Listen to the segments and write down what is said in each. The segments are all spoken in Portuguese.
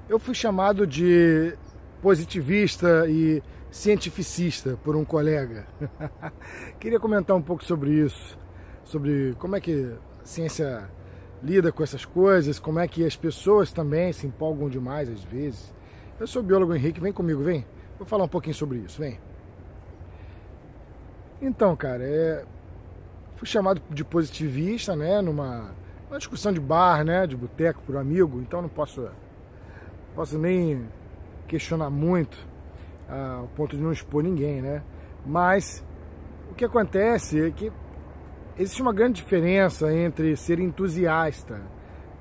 Eu fui chamado de positivista e cientificista por um colega. Queria comentar um pouco sobre isso, sobre como é que a ciência lida com essas coisas, como é que as pessoas também se empolgam demais às vezes. Eu sou o biólogo Henrique, vem comigo, vem. Vou falar um pouquinho sobre isso, vem. Então, cara, fui chamado de positivista, né, numa discussão de bar, né, de boteco por um amigo, então não posso nem questionar muito ao ponto de não expor ninguém, né? Mas o que acontece é que existe uma grande diferença entre ser entusiasta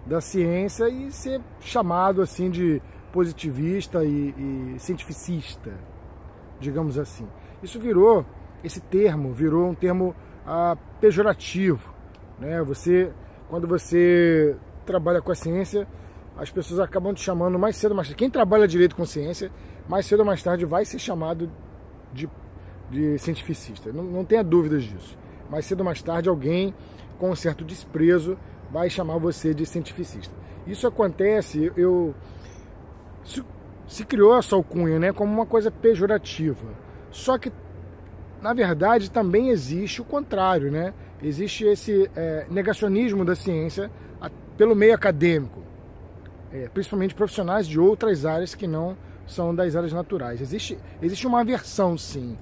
da ciência e ser chamado assim de positivista e cientificista, digamos assim. Esse termo virou um termo pejorativo, né? Quando você trabalha com a ciência, as pessoas acabam te chamando mais cedo ou mais tarde. Quem trabalha direito com ciência, mais cedo ou mais tarde vai ser chamado de cientificista. Não tenha dúvidas disso. Mais cedo ou mais tarde alguém com um certo desprezo vai chamar você de cientificista. Isso acontece, se criou essa alcunha, né, como uma coisa pejorativa. Só que, na verdade, também existe o contrário, né? Existe esse negacionismo da ciência pelo meio acadêmico. Principalmente profissionais de outras áreas que não são das áreas naturais. Existe uma aversão, sim,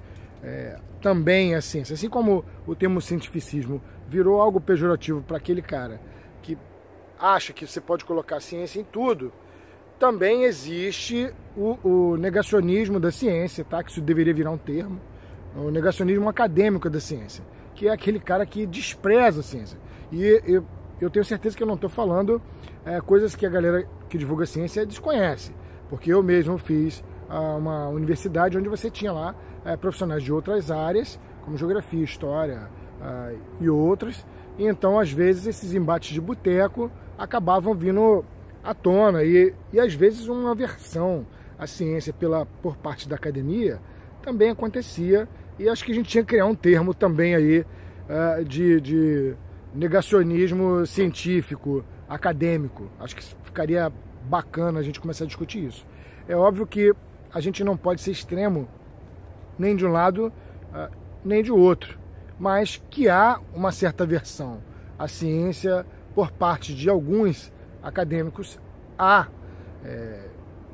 também à ciência. Assim como o termo cientificismo virou algo pejorativo para aquele cara que acha que você pode colocar ciência em tudo, também existe o negacionismo da ciência, tá? Que isso deveria virar um termo, o negacionismo acadêmico da ciência, que é aquele cara que despreza a ciência. E eu tenho certeza que eu não estou falando coisas que a galera que divulga a ciência desconhece, porque eu mesmo fiz uma universidade onde você tinha lá profissionais de outras áreas, como geografia, história e outras, e então às vezes esses embates de boteco acabavam vindo à tona, e às vezes uma aversão à ciência por parte da academia também acontecia, e acho que a gente tinha que criar um termo também aí de negacionismo científico, acadêmico. Acho que ficaria bacana a gente começar a discutir isso. É óbvio que a gente não pode ser extremo nem de um lado nem de outro, mas que há uma certa aversão à ciência por parte de alguns acadêmicos,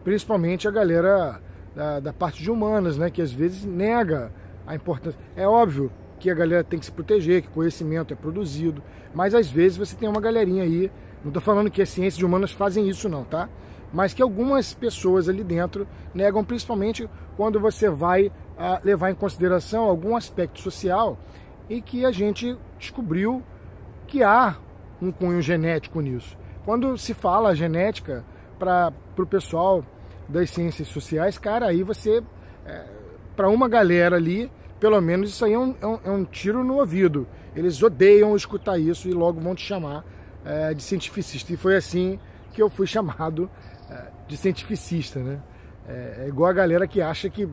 principalmente a galera da parte de humanas, né, que às vezes nega a importância. É óbvio que a galera tem que se proteger, que conhecimento é produzido, mas às vezes você tem uma galerinha aí, não estou falando que as ciências de humanas fazem isso não, tá? Mas que algumas pessoas ali dentro negam, principalmente quando você vai levar em consideração algum aspecto social e que a gente descobriu que há um cunho genético nisso. Quando se fala genética para o pessoal das ciências sociais, cara, aí você, para uma galera ali, pelo menos isso aí é um tiro no ouvido. Eles odeiam escutar isso e logo vão te chamar de cientificista. E foi assim que eu fui chamado de cientificista, né? É igual a galera que acha que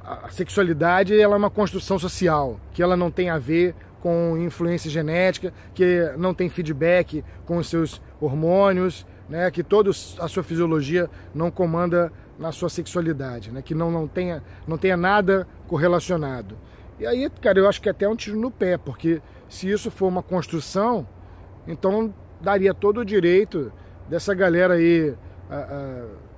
a sexualidade ela é uma construção social, que ela não tem a ver com influência genética, que não tem feedback com os seus hormônios, né? Que toda a sua fisiologia não comanda na sua sexualidade, né? Que não tenha nada correlacionado. E aí, cara, eu acho que até é um tiro no pé, porque se isso for uma construção, então daria todo o direito dessa galera aí,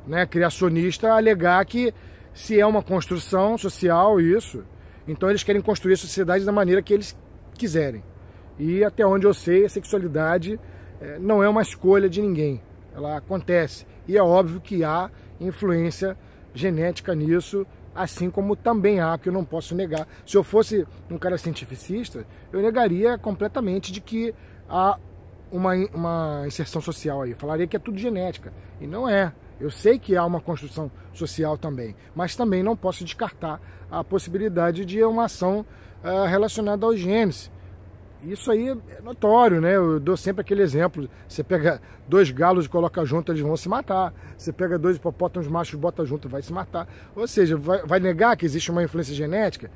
né, criacionista, alegar que se é uma construção social isso, então eles querem construir a sociedade da maneira que eles quiserem. E até onde eu sei, a sexualidade não é uma escolha de ninguém, ela acontece. E é óbvio que há influência genética nisso, assim como também há, que eu não posso negar. Se eu fosse um cara cientificista, eu negaria completamente de que há uma inserção social aí. Falaria que é tudo genética. E não é. Eu sei que há uma construção social também, mas também não posso descartar a possibilidade de uma ação relacionada aos genes. Isso aí é notório, né? Eu dou sempre aquele exemplo. Você pega 2 galos e coloca junto, eles vão se matar. Você pega 2 hipopótamos machos e bota junto, vai se matar. Ou seja, vai negar que existe uma influência genética?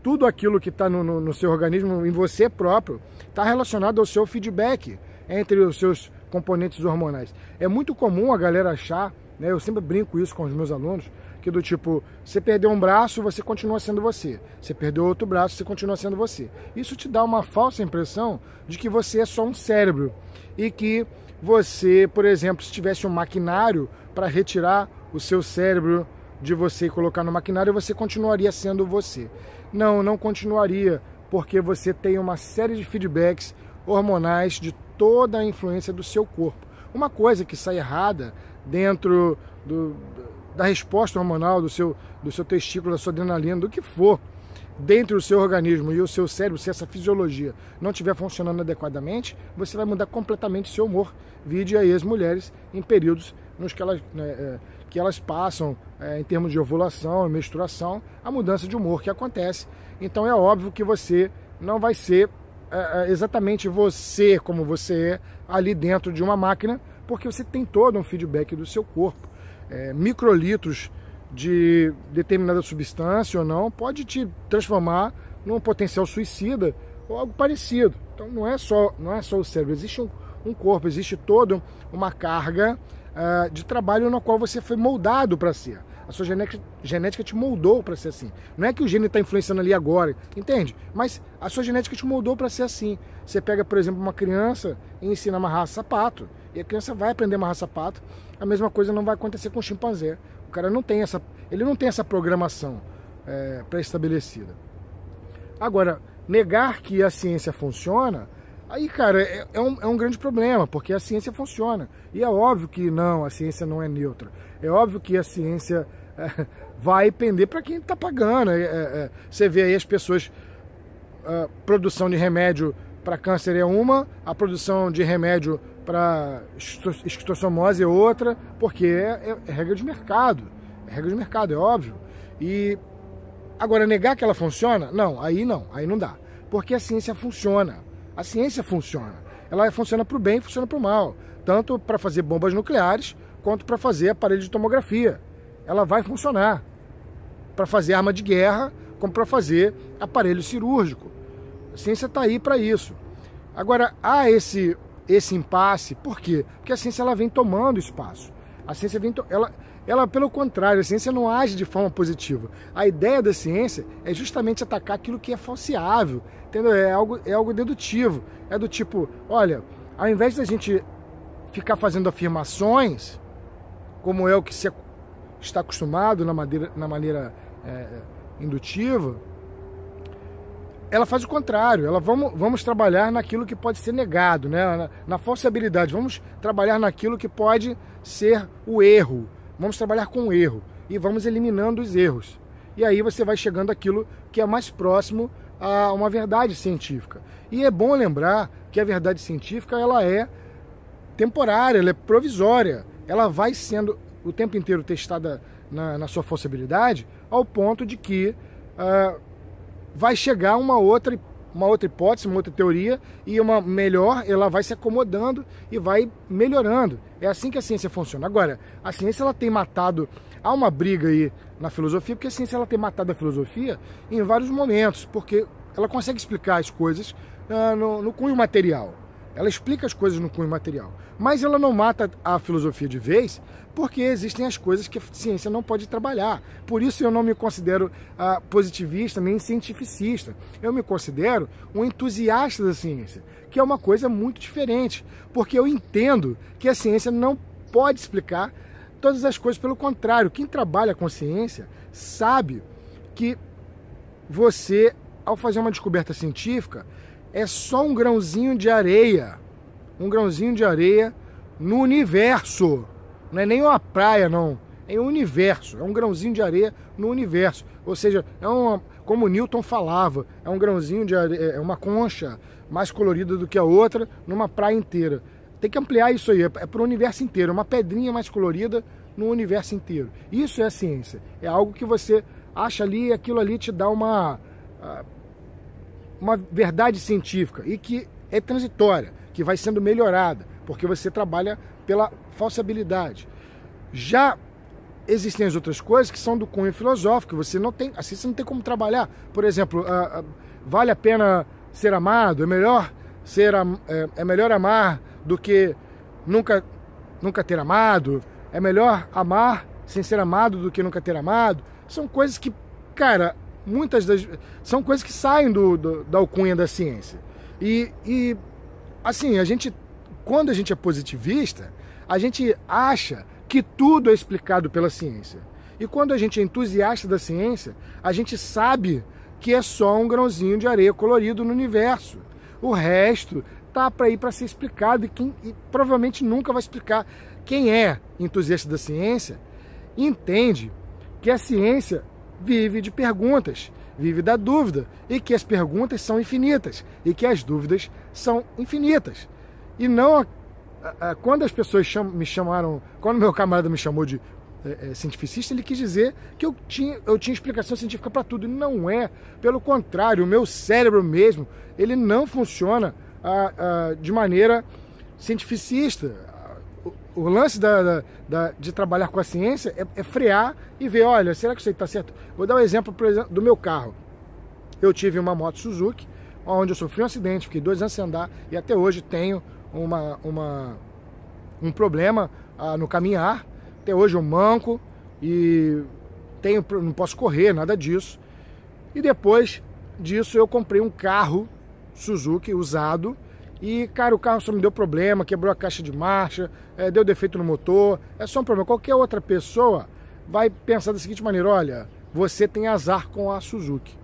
Tudo aquilo que está no seu organismo, em você próprio, está relacionado ao seu feedback entre os seus componentes hormonais. É muito comum a galera achar, né, eu sempre brinco isso com os meus alunos, que do tipo, você perdeu um braço, você continua sendo você. Você perdeu outro braço, você continua sendo você. Isso te dá uma falsa impressão de que você é só um cérebro. E que você, por exemplo, se tivesse um maquinário para retirar o seu cérebro de você e colocar no maquinário, você continuaria sendo você. Não, não continuaria, porque você tem uma série de feedbacks hormonais de toda a influência do seu corpo. Uma coisa que sai errada dentro da resposta hormonal do seu testículo, da sua adrenalina, do que for, dentro do seu organismo e o seu cérebro, se essa fisiologia não estiver funcionando adequadamente, você vai mudar completamente o seu humor. Vide aí as mulheres em períodos nos que elas passam, em termos de ovulação e menstruação, a mudança de humor que acontece. Então é óbvio que você não vai ser exatamente você como você é ali dentro de uma máquina, porque você tem todo um feedback do seu corpo. Microlitros de determinada substância ou não pode te transformar num potencial suicida ou algo parecido. Então não é só o cérebro, existe um corpo, existe toda uma carga de trabalho no qual você foi moldado para ser. A sua genética te moldou para ser assim. Não é que o gene está influenciando ali agora, entende? Mas a sua genética te moldou para ser assim. Você pega, por exemplo, uma criança e ensina a amarrar sapato, e a criança vai aprender a amarrar sapato. A mesma coisa não vai acontecer com o chimpanzé. O cara não tem essa programação pré-estabelecida. Agora, negar que a ciência funciona, aí, cara, é um grande problema, porque a ciência funciona. E é óbvio que não, a ciência não é neutra. É óbvio que a ciência vai pender para quem está pagando. Você vê aí as pessoas, produção de remédio para câncer é uma, a produção de remédio para esquistossomose é outra, porque é regra de mercado. É regra de mercado, é óbvio. E agora, negar que ela funciona? Não, aí não dá. Porque a ciência funciona. A ciência funciona. Ela funciona para o bem e funciona para o mal. Tanto para fazer bombas nucleares, quanto para fazer aparelho de tomografia. Ela vai funcionar. Para fazer arma de guerra, como para fazer aparelho cirúrgico. A ciência está aí para isso. Agora, há esse impasse. Por quê? Porque a ciência ela vem tomando espaço. A ciência vem... Ela, pelo contrário, a ciência não age de forma positiva. A ideia da ciência é justamente atacar aquilo que é falseável, entendeu? É algo dedutivo. É do tipo, olha, ao invés da gente ficar fazendo afirmações, como é o que se está acostumado na maneira indutiva, ela faz o contrário. Vamos trabalhar naquilo que pode ser negado, né? Na falseabilidade. Vamos trabalhar naquilo que pode ser o erro. Vamos trabalhar com o erro e vamos eliminando os erros. E aí você vai chegando àquilo que é mais próximo a uma verdade científica. E é bom lembrar que a verdade científica ela é temporária, ela é provisória. Ela vai sendo o tempo inteiro testada na sua falsibilidade ao ponto de que vai chegar uma outra hipótese, uma outra teoria, e uma melhor, ela vai se acomodando e vai melhorando. É assim que a ciência funciona. Agora, a ciência ela tem matado, há uma briga aí na filosofia, porque a ciência ela tem matado a filosofia em vários momentos, porque ela consegue explicar as coisas no cunho material. Ela explica as coisas no cunho material. Mas ela não mata a filosofia de vez, porque existem as coisas que a ciência não pode trabalhar. Por isso eu não me considero positivista nem cientificista. Eu me considero um entusiasta da ciência, que é uma coisa muito diferente. Porque eu entendo que a ciência não pode explicar todas as coisas. Pelo contrário, quem trabalha com ciência sabe que você, ao fazer uma descoberta científica, é só um grãozinho de areia. Um grãozinho de areia no universo. Não é nem uma praia, não. É um universo. É um grãozinho de areia no universo. Ou seja, como Newton falava, é um grãozinho de areia, é uma concha mais colorida do que a outra numa praia inteira. Tem que ampliar isso aí. É para o universo inteiro. Uma pedrinha mais colorida no universo inteiro. Isso é a ciência. É algo que você acha ali e aquilo ali te dá uma verdade científica e que é transitória, que vai sendo melhorada, porque você trabalha pela falsibilidade. Já existem as outras coisas que são do cunho filosófico, você não tem como trabalhar. Por exemplo, vale a pena ser amado? É melhor amar do que nunca ter amado, é melhor amar sem ser amado do que nunca ter amado. São coisas que, cara, são coisas que saem da alcunha da ciência. E assim, quando a gente é positivista, a gente acha que tudo é explicado pela ciência. E quando a gente é entusiasta da ciência, a gente sabe que é só um grãozinho de areia colorido no universo. O resto tá para ir para ser explicado e provavelmente nunca vai explicar. Quem é entusiasta da ciência entende que a ciência vive de perguntas, vive da dúvida, e que as perguntas são infinitas, e que as dúvidas são infinitas. E não quando as pessoas quando meu camarada me chamou de cientificista, ele quis dizer que eu tinha explicação científica para tudo. E não é. Pelo contrário, o meu cérebro mesmo, ele não funciona de maneira cientificista. O lance de trabalhar com a ciência é frear e ver, olha, será que isso aí está certo? Vou dar um exemplo, por exemplo, do meu carro. Eu tive uma moto Suzuki, onde eu sofri um acidente, fiquei 2 anos sem andar e até hoje tenho um problema no caminhar. Até hoje eu manco e não posso correr, nada disso. E depois disso eu comprei um carro Suzuki usado e, cara, o carro só me deu problema, quebrou a caixa de marcha, deu defeito no motor, é só um problema. Qualquer outra pessoa vai pensar da seguinte maneira, olha, você tem azar com a Suzuki.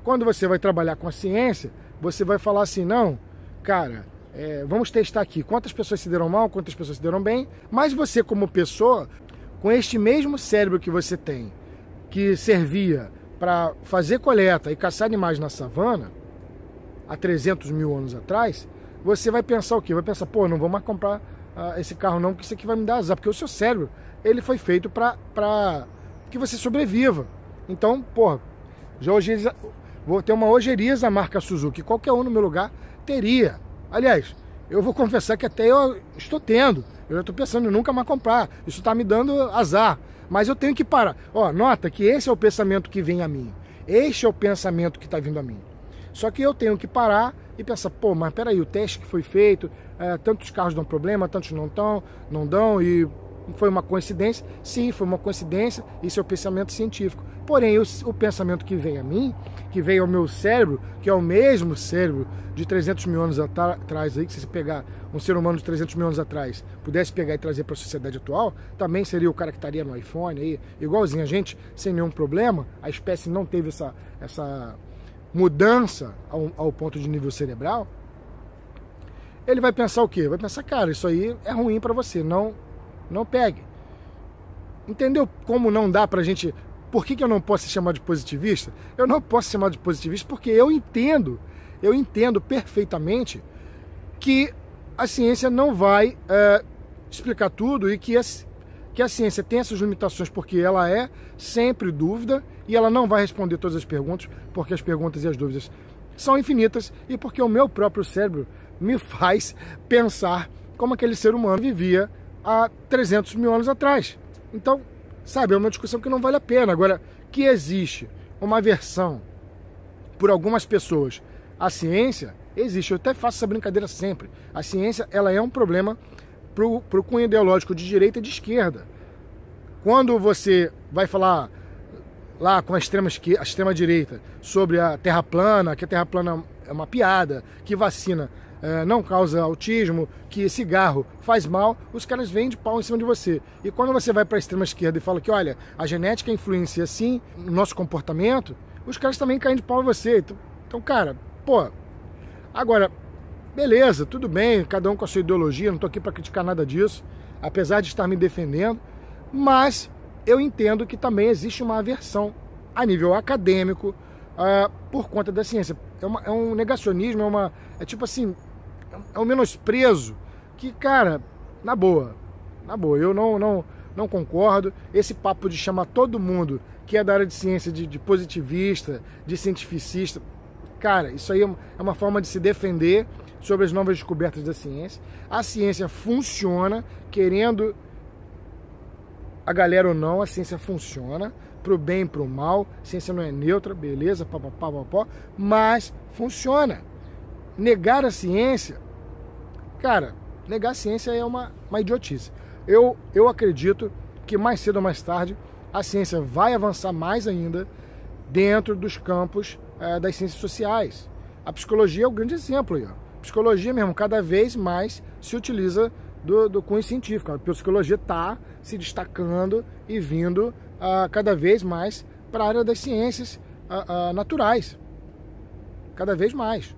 Quando você vai trabalhar com a ciência, você vai falar assim, não, cara, vamos testar aqui quantas pessoas se deram mal, quantas pessoas se deram bem, mas você como pessoa, com este mesmo cérebro que você tem, que servia para fazer coleta e caçar animais na savana, há 300 mil anos atrás, você vai pensar o quê? Vai pensar, pô, não vou mais comprar esse carro não, porque isso aqui vai me dar azar, porque o seu cérebro, ele foi feito para que você sobreviva. Então, pô, vou ter uma ojeriza marca Suzuki, qualquer um no meu lugar teria. Aliás, eu vou confessar que até eu estou tendo. Eu já estou pensando em nunca mais comprar. Isso está me dando azar. Mas eu tenho que parar. Ó, nota que esse é o pensamento que vem a mim. Este é o pensamento que está vindo a mim. Só que eu tenho que parar e pensar, pô, mas peraí, o teste que foi feito, tantos carros dão problema, tantos não dão, e foi uma coincidência? Sim, foi uma coincidência, isso é o pensamento científico. Porém, o pensamento que vem a mim, que vem ao meu cérebro, que é o mesmo cérebro de 300 mil anos atrás, aí, que se você pegar um ser humano de 300 mil anos atrás, pudesse pegar e trazer para a sociedade atual, também seria o cara que estaria no iPhone, aí, igualzinho a gente, sem nenhum problema. A espécie não teve essa mudança ao ponto de nível cerebral. Ele vai pensar o quê? Vai pensar, cara, isso aí é ruim para você, não pegue. Entendeu como não dá pra gente... Por que eu não posso se chamar de positivista? Eu não posso se chamar de positivista porque eu entendo perfeitamente que a ciência não vai explicar tudo e que a ciência tem essas limitações porque ela é sempre dúvida e ela não vai responder todas as perguntas porque as perguntas e as dúvidas são infinitas e porque o meu próprio cérebro me faz pensar como aquele ser humano vivia há 300 mil anos atrás. Então, sabe, é uma discussão que não vale a pena. Agora, que existe uma aversão por algumas pessoas à ciência, existe. Eu até faço essa brincadeira sempre. A ciência, ela é um problema pro cunho ideológico de direita e de esquerda. Quando você vai falar lá com a extrema direita sobre a Terra plana, que a Terra plana é uma piada, que vacina não causa autismo, que cigarro faz mal, os caras vêm de pau em cima de você. E quando você vai para a extrema esquerda e fala que, olha, a genética influencia sim no nosso comportamento, os caras também caem de pau em você. Então, cara, pô, agora, beleza, tudo bem, cada um com a sua ideologia, não tô aqui para criticar nada disso, apesar de estar me defendendo, mas eu entendo que também existe uma aversão a nível acadêmico por conta da ciência. É um negacionismo, é tipo assim, é um menosprezo que, cara, na boa, eu não concordo. Esse papo de chamar todo mundo que é da área de ciência de positivista, de cientificista, cara, isso aí é uma forma de se defender sobre as novas descobertas da ciência. A ciência funciona, querendo a galera ou não, a ciência funciona, pro bem e pro mal, a ciência não é neutra, beleza, papapá, mas funciona. Negar a ciência, cara, negar a ciência é uma idiotice. Eu acredito que mais cedo ou mais tarde a ciência vai avançar mais ainda dentro dos campos das ciências sociais. A psicologia é o grande exemplo aí. A psicologia mesmo, cada vez mais se utiliza do cunho científico. A psicologia está se destacando e vindo cada vez mais para a área das ciências naturais. Cada vez mais.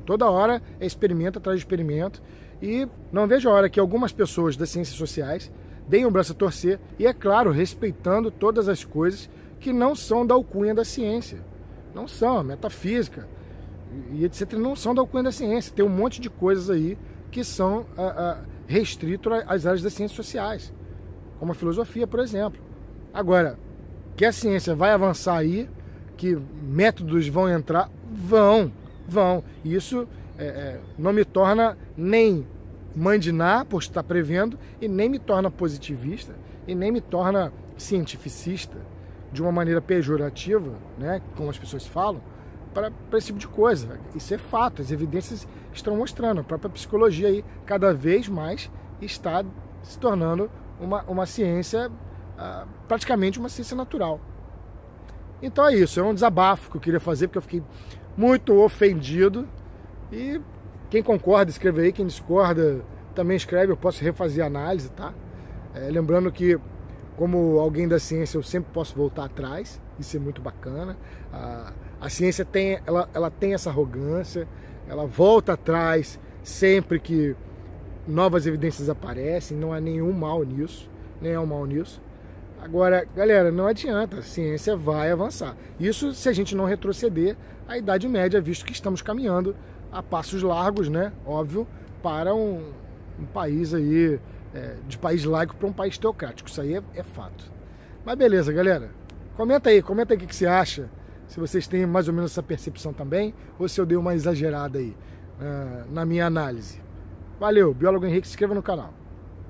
Toda hora é experimento atrás de experimento. E não vejo a hora que algumas pessoas das ciências sociais deem o braço a torcer. E é claro, respeitando todas as coisas que não são da alcunha da ciência. Não são, metafísica e etc. Não são da alcunha da ciência. Tem um monte de coisas aí que são restritos às áreas das ciências sociais. Como a filosofia, por exemplo. Agora, que a ciência vai avançar aí, que métodos vão entrar, vão. Isso não me torna nem mandinar, por estar prevendo, e nem me torna positivista, e nem me torna cientificista, de uma maneira pejorativa, né, como as pessoas falam, para esse tipo de coisa. Isso é fato, as evidências estão mostrando. A própria psicologia aí, cada vez mais, está se tornando uma ciência, praticamente uma ciência natural. Então é isso, é um desabafo que eu queria fazer, porque eu fiquei muito ofendido. E quem concorda, escreve aí. Quem discorda, também escreve. Eu posso refazer a análise, tá? Lembrando que, como alguém da ciência, eu sempre posso voltar atrás. Isso é muito bacana. A ciência ela tem essa arrogância. Ela volta atrás sempre que novas evidências aparecem. Não há nenhum mal nisso. Agora, galera, não adianta, a ciência vai avançar. Isso se a gente não retroceder à Idade Média, visto que estamos caminhando a passos largos, né? Óbvio, para um país aí, de país laico para um país teocrático. Isso aí é fato. Mas beleza, galera. Comenta aí o que você acha. Se vocês têm mais ou menos essa percepção também, ou se eu dei uma exagerada aí na minha análise. Valeu, Biólogo Henrique, se inscreva no canal.